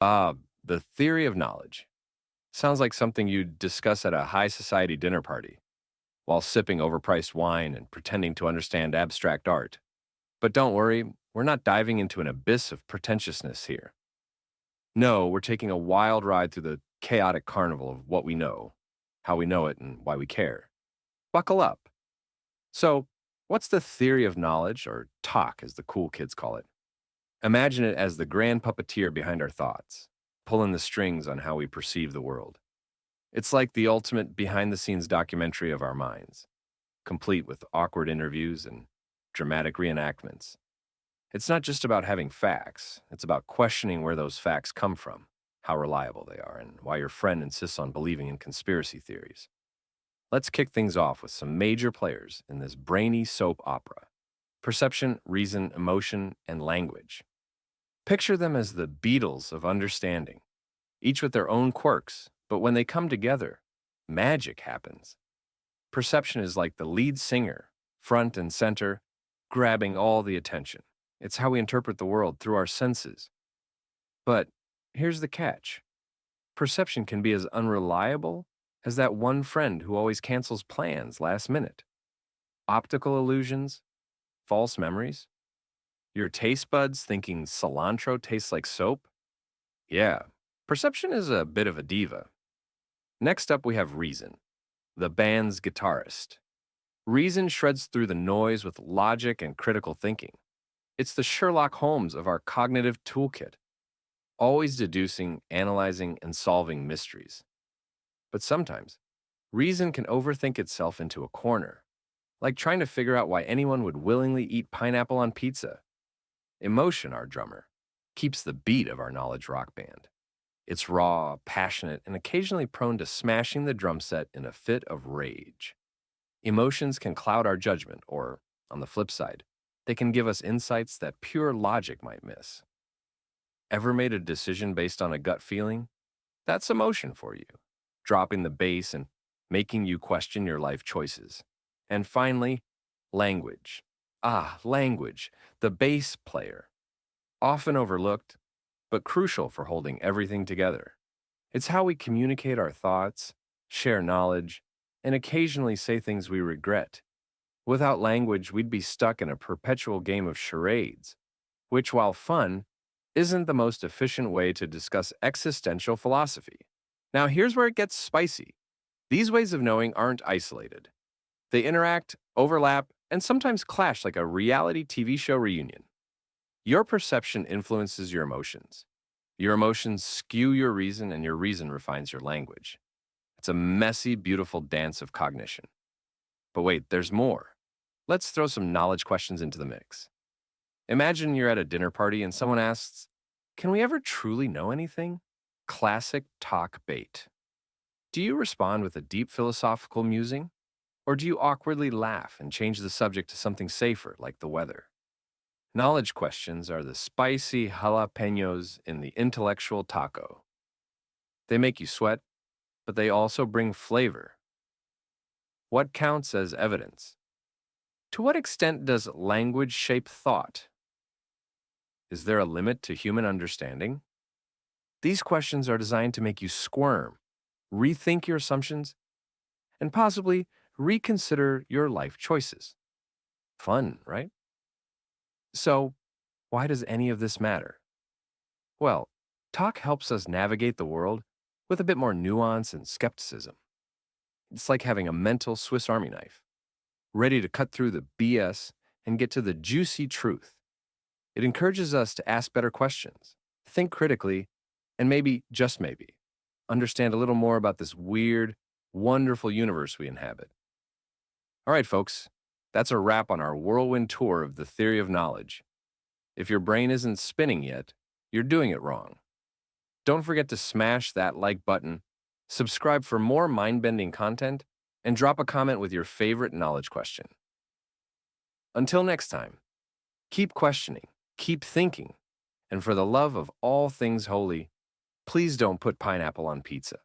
Ah, the theory of knowledge. Sounds like something you'd discuss at a high society dinner party while sipping overpriced wine and pretending to understand abstract art. But don't worry, we're not diving into an abyss of pretentiousness here. No, we're taking a wild ride through the chaotic carnival of what we know, how we know it, and why we care. Buckle up. So, what's the theory of knowledge, or talk as the cool kids call it? Imagine it as the grand puppeteer behind our thoughts, pulling the strings on how we perceive the world. It's like the ultimate behind the scenes documentary of our minds, complete with awkward interviews and dramatic reenactments. It's not just about having facts, it's about questioning where those facts come from, how reliable they are, and why your friend insists on believing in conspiracy theories. Let's kick things off with some major players in this brainy soap opera: perception, reason, emotion, and language. Picture them as the Beatles of understanding, each with their own quirks, but when they come together, magic happens. Perception is like the lead singer, front and center, grabbing all the attention. It's how we interpret the world through our senses. But here's the catch: perception can be as unreliable as that one friend who always cancels plans last minute. Optical illusions, false memories, your taste buds thinking cilantro tastes like soap. Yeah, perception is a bit of a diva. Next up, we have reason, the band's guitarist. Reason shreds through the noise with logic and critical thinking. It's the Sherlock Holmes of our cognitive toolkit, always deducing, analyzing, and solving mysteries. But sometimes, reason can overthink itself into a corner, like trying to figure out why anyone would willingly eat pineapple on pizza. Emotion, our drummer, keeps the beat of our knowledge rock band. It's raw, passionate, and occasionally prone to smashing the drum set in a fit of rage. Emotions can cloud our judgment, or, on the flip side, they can give us insights that pure logic might miss. Ever made a decision based on a gut feeling? That's emotion for you, dropping the bass and making you question your life choices. And finally, language. Language, the bass player. Often overlooked, but crucial for holding everything together. It's how we communicate our thoughts, share knowledge, and occasionally say things we regret. Without language, we'd be stuck in a perpetual game of charades, which, while fun, isn't the most efficient way to discuss existential philosophy. Now, here's where it gets spicy. These ways of knowing aren't isolated. They interact, overlap, and sometimes clash like a reality TV show reunion. Your perception influences your emotions. Your emotions skew your reason, and your reason refines your language. It's a messy, beautiful dance of cognition. But wait, there's more. Let's throw some knowledge questions into the mix. Imagine you're at a dinner party and someone asks, "Can we ever truly know anything?" Classic talk bait. Do you respond with a deep philosophical musing? Or do you awkwardly laugh and change the subject to something safer, like the weather? Knowledge questions are the spicy jalapenos in the intellectual taco. They make you sweat, but they also bring flavor. What counts as evidence? To what extent does language shape thought? Is there a limit to human understanding? These questions are designed to make you squirm, rethink your assumptions, and possibly reconsider your life choices. Fun, right? So, why does any of this matter? Well, talk helps us navigate the world with a bit more nuance and skepticism. It's like having a mental Swiss Army knife, ready to cut through the BS and get to the juicy truth. It encourages us to ask better questions, think critically, and maybe, just maybe, understand a little more about this weird, wonderful universe we inhabit. All right, folks, that's a wrap on our whirlwind tour of the theory of knowledge. If your brain isn't spinning yet, you're doing it wrong. Don't forget to smash that like button, subscribe for more mind-bending content, and drop a comment with your favorite knowledge question. Until next time, keep questioning, keep thinking, and for the love of all things holy, please don't put pineapple on pizza.